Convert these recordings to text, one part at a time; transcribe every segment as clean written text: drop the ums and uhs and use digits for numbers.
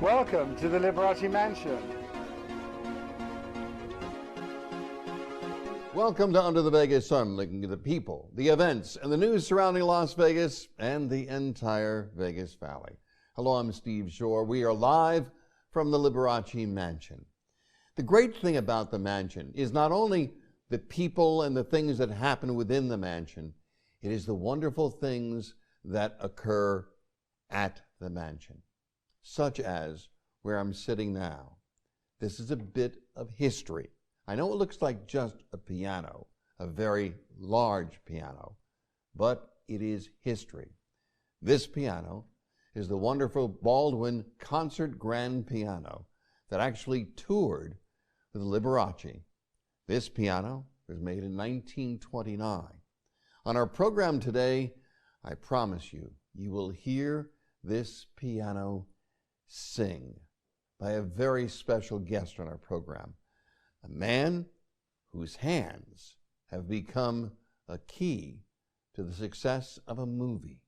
Welcome to the Liberace Mansion. Welcome to Under the Vegas Sun, looking at the people, the events, and the news surrounding Las Vegas and the entire Vegas Valley. Hello, I'm Steve Schorr. We are live from the Liberace Mansion. The great thing about the mansion is not only the people and the things that happen within the mansion, it is the wonderful things that occur at the mansion, such as where I'm sitting now. This is a bit of history. I know it looks like just a piano, a very large piano, but it is history. This piano is the wonderful Baldwin Concert Grand Piano that actually toured with Liberace. This piano was made in 1929. On our program today, I promise you, you will hear this piano sing by a very special guest on our program. A man whose hands have become a key to the success of a movie.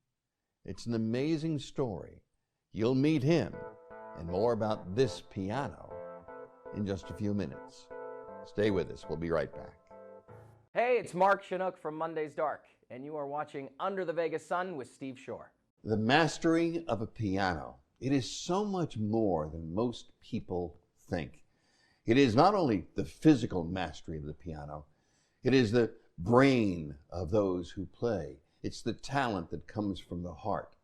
It's an amazing story. You'll meet him and more about this piano in just a few minutes. Stay with us. We'll be right back. Hey, it's Mark Chinook from Monday's Dark, and you are watching Under the Vegas Sun with Steve Schorr. The mastering of a piano. It is so much more than most people think. It is not only the physical mastery of the piano, it is the brain of those who play. It's the talent that comes from the heart.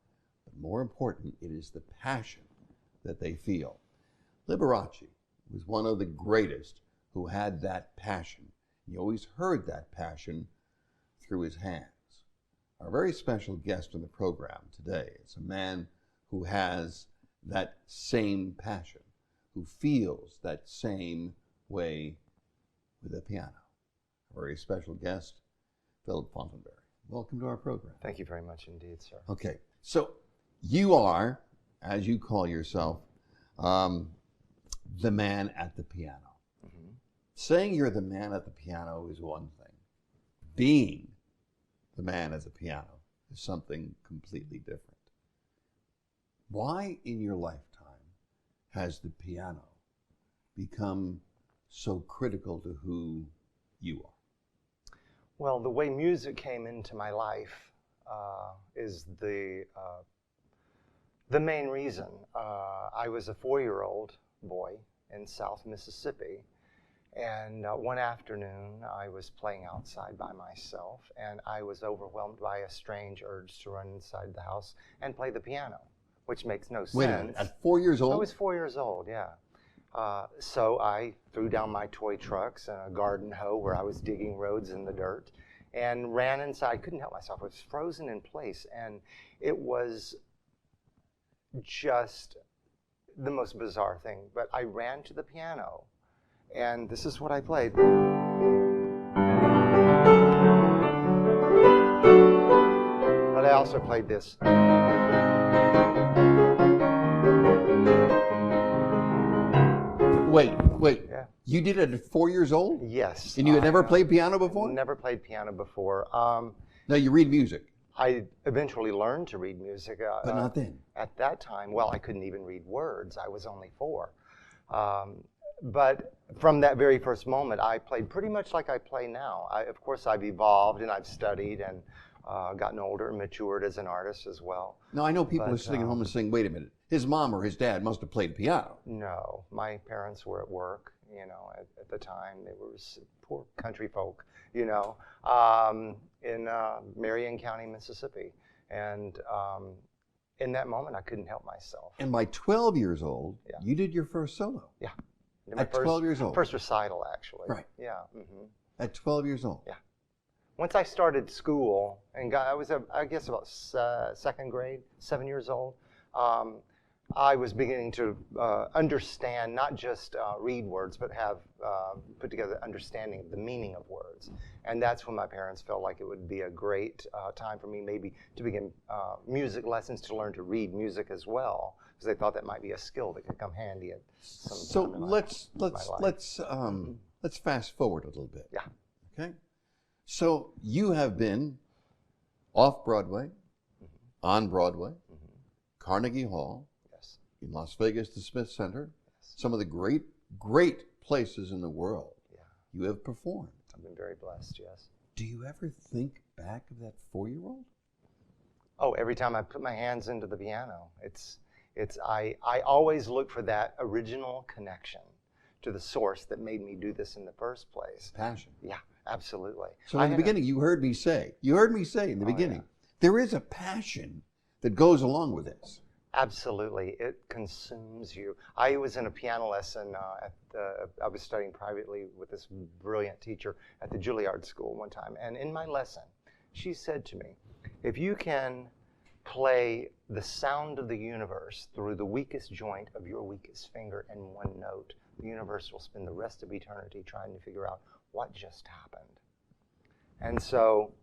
But more important, it is the passion that they feel. Liberace was one of the greatest who had that passion. You always heard that passion through his hands. Our very special guest on the program today is a man who has that same passion, who feels that same way with the piano. A very special guest, Philip Fortenberry. Welcome to our program. Thank you very much indeed, sir. Okay, so you are, as you call yourself, the man at the piano. Mm-hmm. Saying you're the man at the piano is one thing. Being the man at the piano is something completely different. Why in your lifetime has the piano become so critical to who you are? Well, the way music came into my life is the main reason. I was a 4-year-old boy in South Mississippi, and one afternoon I was playing outside by myself, and I was overwhelmed by a strange urge to run inside the house and play the piano, which makes no sense. Wait a minute, at 4 years old? I was 4 years old, yeah. So I threw down my toy trucks and a garden hoe where I was digging roads in the dirt and ran inside. I couldn't help myself. I was frozen in place, and it was just the most bizarre thing. But I ran to the piano, and this is what I played. But I also played this. Wait. Yeah. You did it at 4 years old? Yes. And you had never played piano before? Never played piano before. No, you read music. I eventually learned to read music. But not then. At that time, well, I couldn't even read words. I was only 4. But from that very first moment, I played pretty much like I play now. Of course, I've evolved and I've studied and gotten older and matured as an artist as well. Now, I know people are sitting at home and saying, wait a minute, his mom or his dad must have played piano. No, my parents were at work, at the time. They were poor country folk, in Marion County, Mississippi. And in that moment, I couldn't help myself. And by 12 years old, Yeah. you did your first solo. Yeah. At 12 years old? First recital, actually. Right. Yeah. Mm-hmm. At 12 years old? Yeah. Once I started school, and I was, I guess, about second grade, 7 years old, I was beginning to understand, not just read words, but have put together understanding of the meaning of words. And that's when my parents felt like it would be a great time for me maybe to begin music lessons to learn to read music as well, because they thought that might be a skill that could come handy at some time. So let's fast forward a little bit. Yeah. Okay. So you have been off Broadway, on Broadway, Carnegie Hall, Yes. in Las Vegas, the Smith Center, some of the great places in the world. Yeah. You have performed. I've been very blessed, yes. Do you ever think back of that 4-year-old? Oh, every time I put my hands into the piano, I always look for that original connection to the source that made me do this in the first place. Passion. Yeah, absolutely. So in the beginning, you heard me say in the beginning, there is a passion that goes along with this. Absolutely, it consumes you. I was in a piano lesson I was studying privately with this brilliant teacher at the Juilliard School one time, and in my lesson, she said to me, if you can play the sound of the universe through the weakest joint of your weakest finger in one note, the universe will spend the rest of eternity trying to figure out what just happened. And so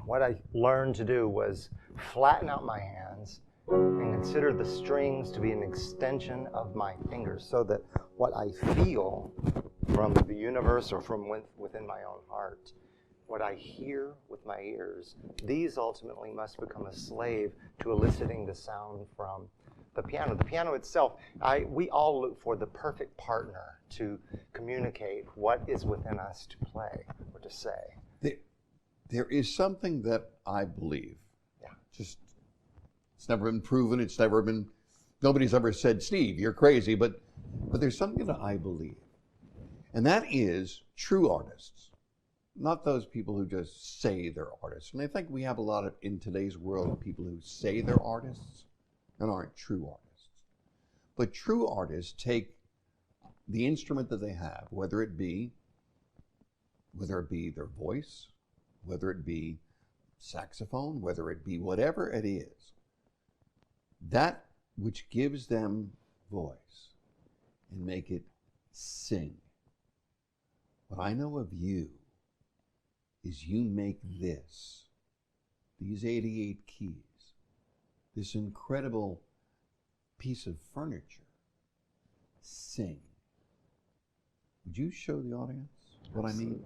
what I learned to do was flatten out my hands and consider the strings to be an extension of my fingers, so that what I feel from the universe or from within my own heart, what I hear with my ears, these ultimately must become a slave to eliciting the sound from the piano. The piano itself, we all look for the perfect partner to communicate what is within us to play or to say. There is something that I believe. Yeah. Just, it's never been proven. It's never been, nobody's ever said, Steve, you're crazy, but there's something that I believe. And that is true artists. Not those people who just say they're artists. And I think we have a lot of, in today's world, of people who say they're artists and aren't true artists. But true artists take the instrument that they have, whether it be their voice, whether it be saxophone, whether it be whatever it is, that which gives them voice, and make it sing. What I know of you is you make these 88 keys, this incredible piece of furniture, sing. Would you show the audience what I mean?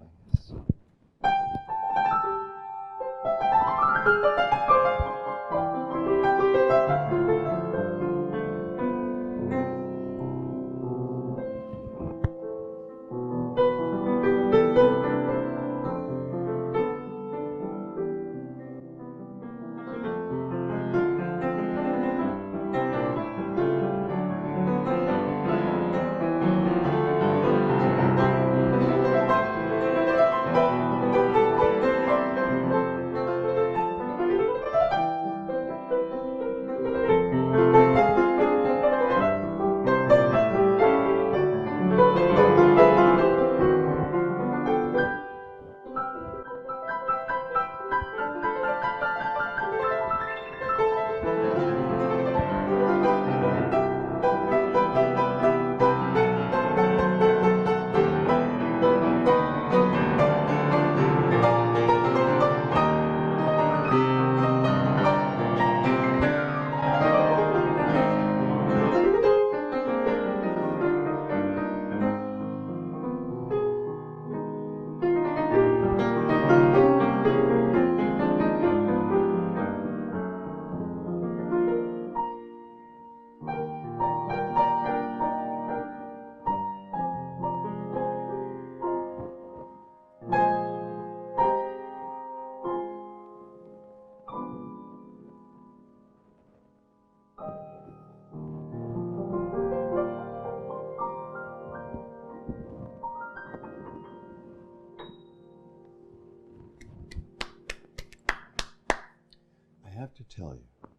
I have to tell you,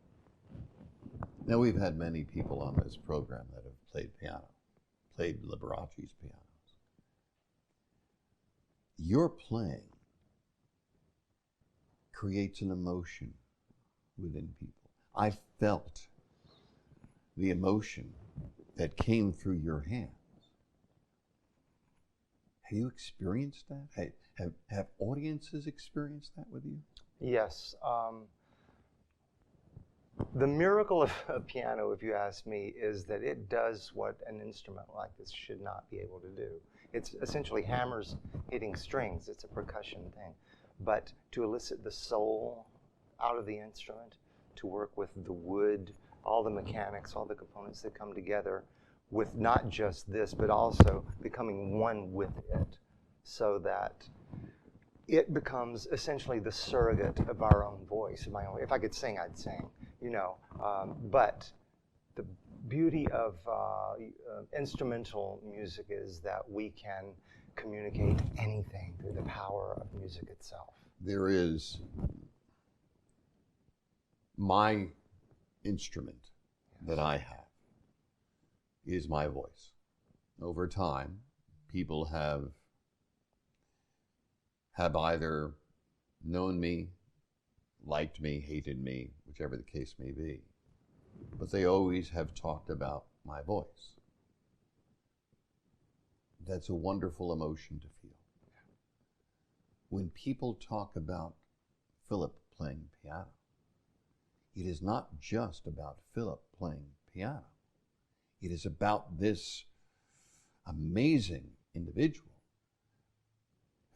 now we've had many people on this program that have played piano, played Liberace's pianos. Your playing creates an emotion within people. I felt the emotion that came through your hands. Have you experienced that? Have audiences experienced that with you? Yes. The miracle of a piano, if you ask me, is that it does what an instrument like this should not be able to do. It's essentially hammers hitting strings. It's a percussion thing. But to elicit the soul out of the instrument, to work with the wood all the mechanics, all the components that come together with not just this, but also becoming one with it, so that it becomes essentially the surrogate of our own voice. If I could sing, I'd sing, you know. But the beauty of instrumental music is that we can communicate anything through the power of music itself. There is my instrument that I have is my voice. Over time, people have either known me, liked me, hated me, whichever the case may be, but they always have talked about my voice. That's a wonderful emotion to feel. When people talk about Philip playing piano, it is not just about Philip playing piano. It is about this amazing individual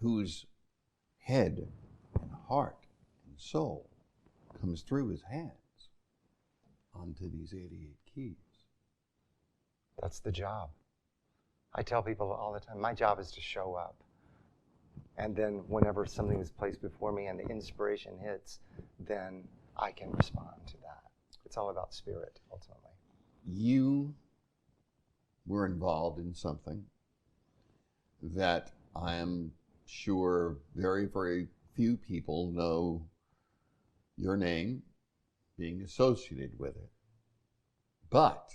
whose head and heart and soul comes through his hands onto these 88 keys. That's the job. I tell people all the time, my job is to show up. And then whenever something is placed before me and the inspiration hits, then I can respond to that. It's all about spirit, ultimately. You were involved in something that I am sure very, very few people know your name being associated with it. But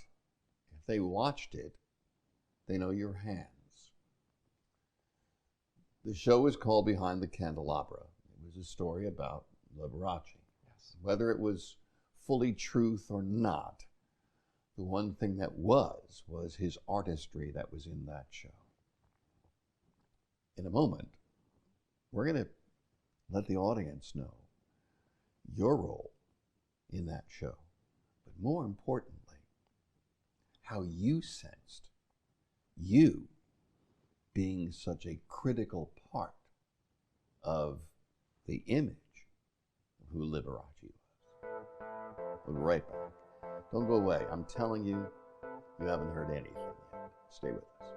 if they watched it, they know your hands. The show is called Behind the Candelabra. It was a story about Liberace. Yes. Whether it was fully truth or not, the one thing that was his artistry that was in that show. In a moment, we're going to let the audience know your role in that show, but more importantly, how you sensed you being such a critical part of the image of who Liberace was. We'll be right back. Don't go away. I'm telling you, you haven't heard anything yet. Stay with us.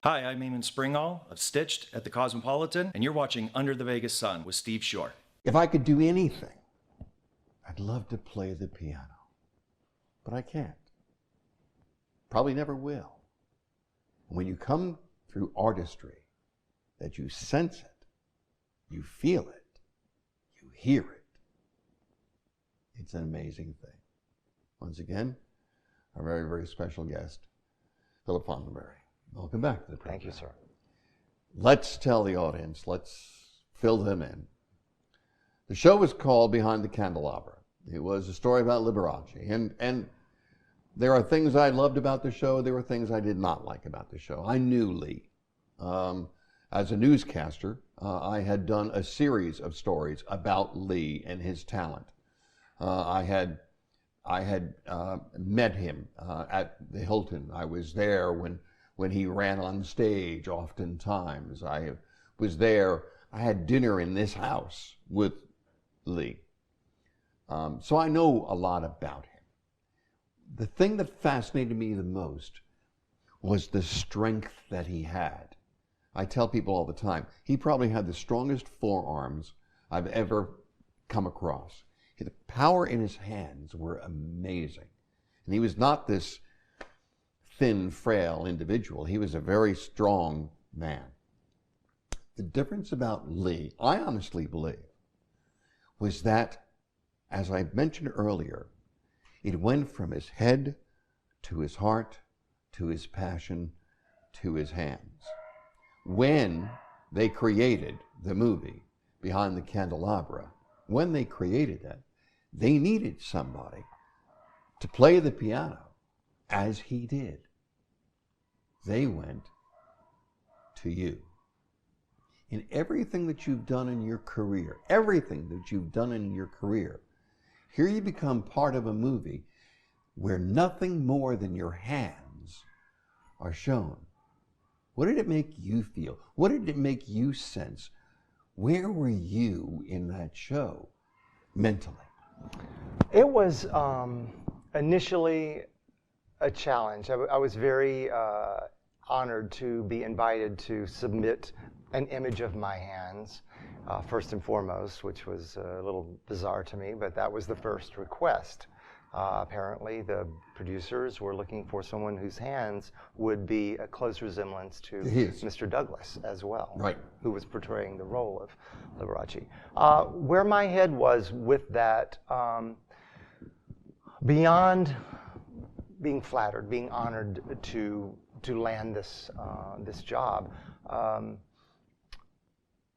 Hi, I'm Eamon Springall of Stitched at the Cosmopolitan, and you're watching Under the Vegas Sun with Steve Schorr. If I could do anything, I'd love to play the piano, but I can't. Probably never will. When you come through artistry, that you sense it, you feel it, you hear it, it's an amazing thing. Once again, our very, very special guest, Philip Fortenberry. Welcome back to the program. Thank you, sir. Let's tell the audience, let's fill them in. The show was called Behind the Candelabra. It was a story about Liberace. And there are things I loved about the show. There were things I did not like about the show. I knew Lee. As a newscaster, I had done a series of stories about Lee and his talent. I had met him at the Hilton. I was there when he ran on stage oftentimes. I was there. I had dinner in this house with Lee. So I know a lot about him. The thing that fascinated me the most was the strength that he had. I tell people all the time, he probably had the strongest forearms I've ever come across. The power in his hands were amazing. And he was not this thin, frail individual. He was a very strong man. The difference about Lee, I honestly believe, was that, as I mentioned earlier, it went from his head to his heart, to his passion, to his hands. When they created the movie Behind the Candelabra, when they created that, they needed somebody to play the piano as he did. They went to you. In everything that you've done in your career, here you become part of a movie where nothing more than your hands are shown. What did it make you feel? What did it make you sense? Where were you in that show mentally? It was initially a challenge. I was very honored to be invited to submit an image of my hands, first and foremost, which was a little bizarre to me, but that was the first request. Apparently, the producers were looking for someone whose hands would be a close resemblance to Mr. Douglas as well, right, who was portraying the role of Liberace. Where my head was with that, beyond being flattered, being honored to land this job.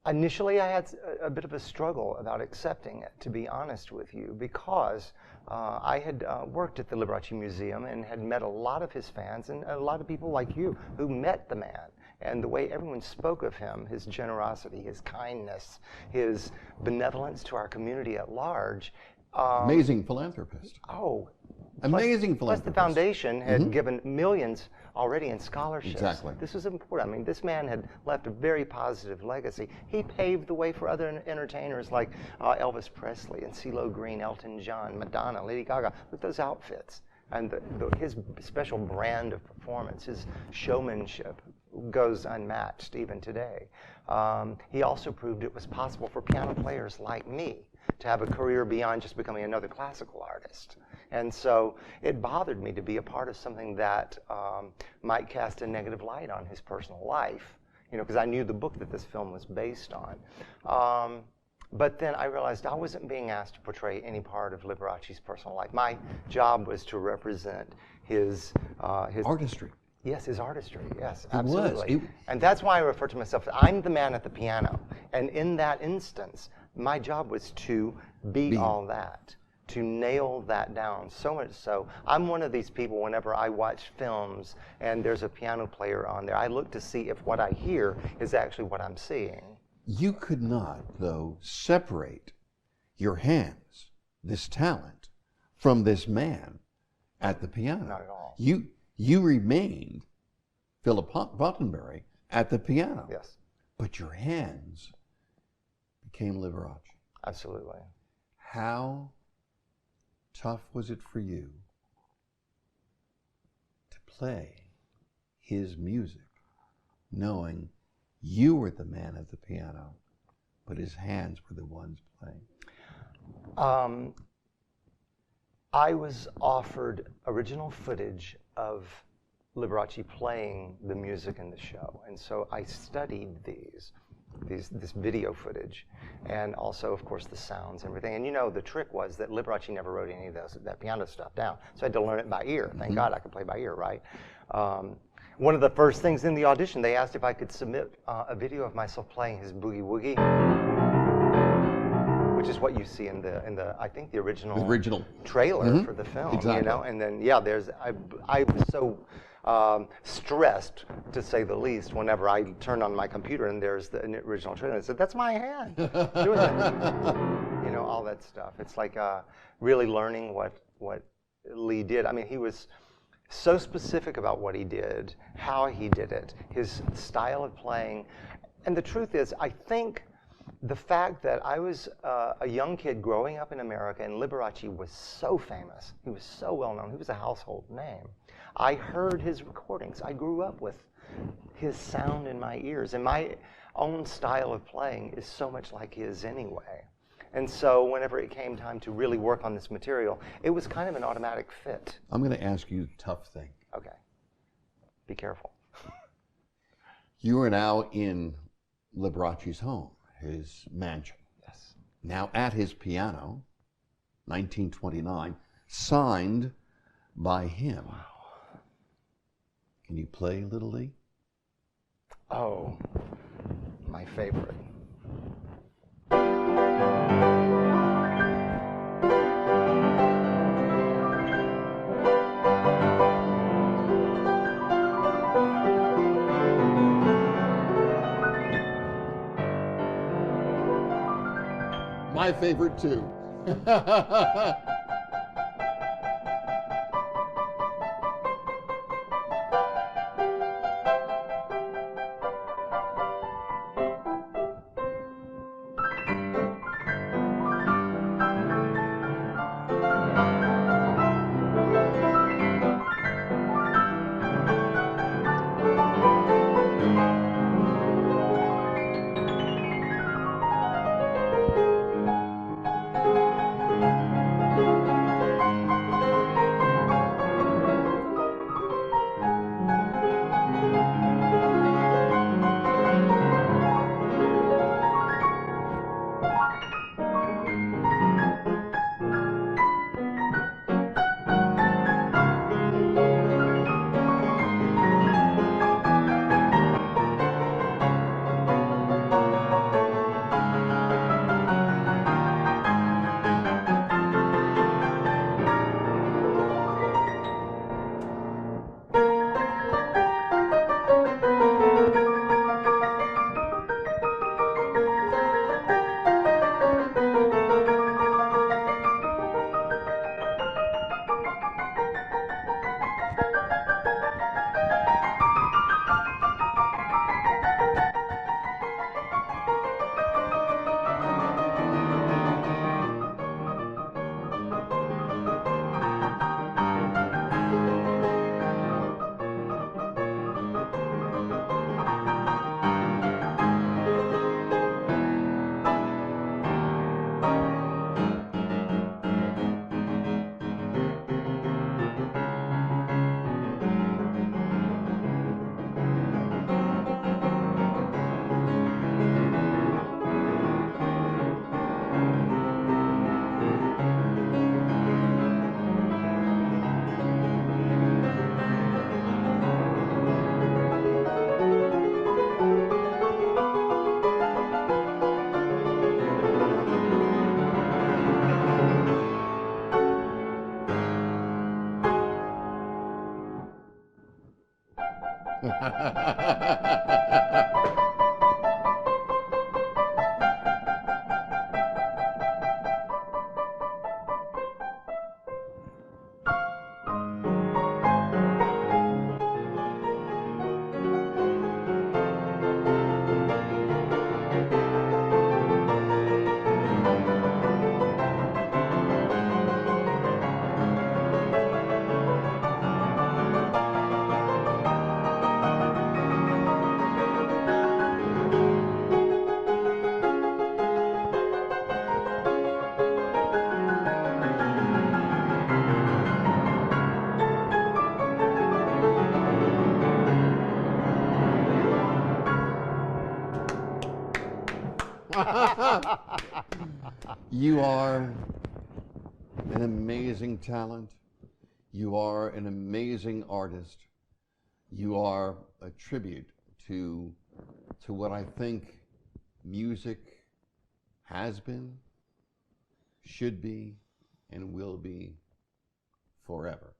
Initially, I had a bit of a struggle about accepting it, to be honest with you, because I had worked at the Liberace Museum and had met a lot of his fans and a lot of people like you who met the man. And the way everyone spoke of him, his generosity, his kindness, his benevolence to our community at large. Amazing philanthropist. Oh, amazing plus philanthropist. the foundation had given millions already in scholarships. Exactly. This was important. I mean, this man had left a very positive legacy. He paved the way for other entertainers like Elvis Presley and CeeLo Green, Elton John, Madonna, Lady Gaga, with those outfits. And his special brand of performance, his showmanship, goes unmatched even today. He also proved it was possible for piano players like me to have a career beyond just becoming another classical artist. And so it bothered me to be a part of something that might cast a negative light on his personal life, you know, because I knew the book that this film was based on. But then I realized I wasn't being asked to portray any part of Liberace's personal life. My job was to represent his artistry. Yes, his artistry. Yes, It absolutely. was. And that's why I refer to myself. I'm the man at the piano, and in that instance, my job was to be all that, to nail that down. So much so, I'm one of these people. Whenever I watch films and there's a piano player on there, I look to see if what I hear is actually what I'm seeing. You could not, though, separate your hands, this talent, from this man at the piano. Not at all. You remained Philip Fortenberry at the piano. Yes. But your hands became Liberace. Absolutely. How tough was it for you to play his music, knowing you were the man at the piano, but his hands were the ones playing? I was offered original footage of Liberace playing the music in the show, and so I studied this video footage, and also, of course, the sounds and everything. And you know, the trick was that Liberace never wrote any of that piano stuff down, so I had to learn it by ear. Thank God I could play by ear, right? One of the first things in the audition, they asked if I could submit a video of myself playing his Boogie Woogie, which is what you see in the I think the original trailer for the film. Exactly. You know, and then I was so stressed, to say the least, whenever I turned on my computer and there's the original trailer. I said, "That's my hand doing that." You know, all that stuff. It's like really learning what Lee did. I mean, he was so specific about what he did, how he did it, his style of playing. And the truth is, I think the fact that I was a young kid growing up in America and Liberace was so famous, he was so well known, he was a household name. I heard his recordings. I grew up with his sound in my ears, and my own style of playing is so much like his anyway. And so whenever it came time to really work on this material, it was kind of an automatic fit. I'm going to ask you a tough thing. Okay. Be careful. You are now in Liberace's home, his mansion. Yes. Now at his piano, 1929, signed by him. Wow. Can you play Little Lee? Oh, my favorite. My favorite too. You are an amazing talent. You are an amazing artist. You are a tribute to what I think music has been, should be, and will be forever.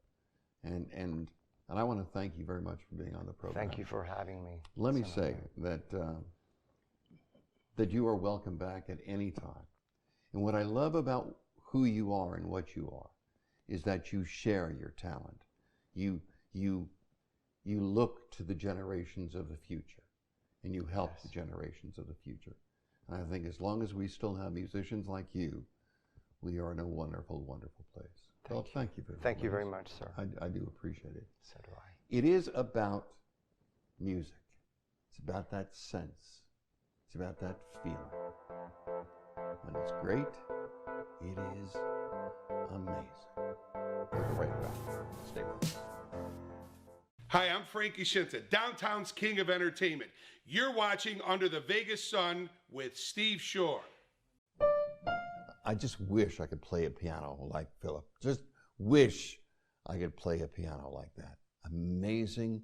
And I want to thank you very much for being on the program. Thank you for having me. Let me say that that you are welcome back at any time. And what I love about who you are and what you are is that you share your talent. You look to the generations of the future, and you help the generations of the future. And I think as long as we still have musicians like you, we are in a wonderful, wonderful place. Thank you very much. Thank you very much, sir. I do appreciate it. So do I. It is about music. It's about that sense. It's about that feeling. When it's great, it is amazing. We'll be right back. Stay with us. Hi, I'm Frankie Shinta, downtown's king of entertainment. You're watching Under the Vegas Sun with Steve Schorr. I just wish I could play a piano like Philip. Just wish I could play a piano like that. Amazing,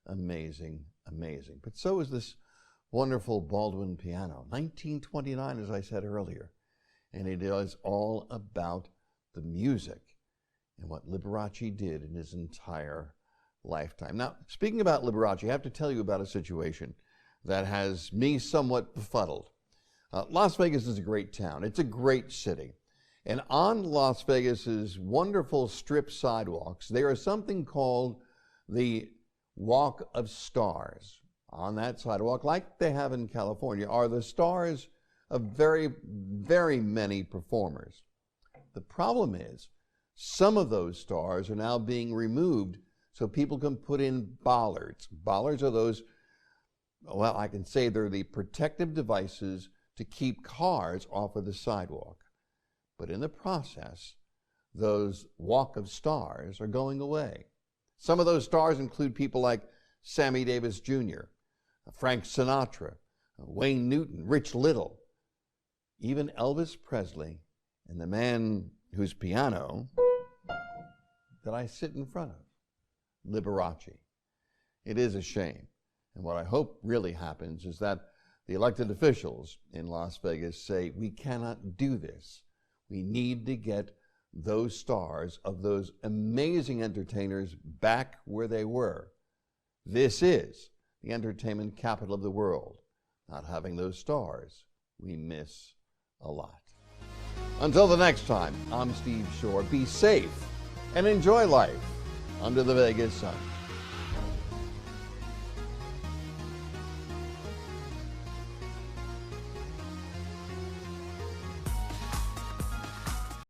amazing, amazing. But so is this wonderful Baldwin piano. 1929, as I said earlier. And it is all about the music and what Liberace did in his entire lifetime. Now, speaking about Liberace, I have to tell you about a situation that has me somewhat befuddled. Las Vegas is a great town. It's a great city. And on Las Vegas's wonderful strip sidewalks, there is something called the Walk of Stars. On that sidewalk, like they have in California, are the stars of very, very many performers. The problem is, some of those stars are now being removed so people can put in bollards. Bollards are those, well, I can say they're the protective devices to keep cars off of the sidewalk. But in the process, those Walk of Stars are going away. Some of those stars include people like Sammy Davis Jr., Frank Sinatra, Wayne Newton, Rich Little, even Elvis Presley, and the man whose piano that I sit in front of, Liberace. It is a shame. And what I hope really happens is that the elected officials in Las Vegas say, we cannot do this. We need to get those stars of those amazing entertainers back where they were. This is the entertainment capital of the world. Not having those stars, we miss a lot. Until the next time, I'm Steve Schorr. Be safe and enjoy life under the Vegas sun.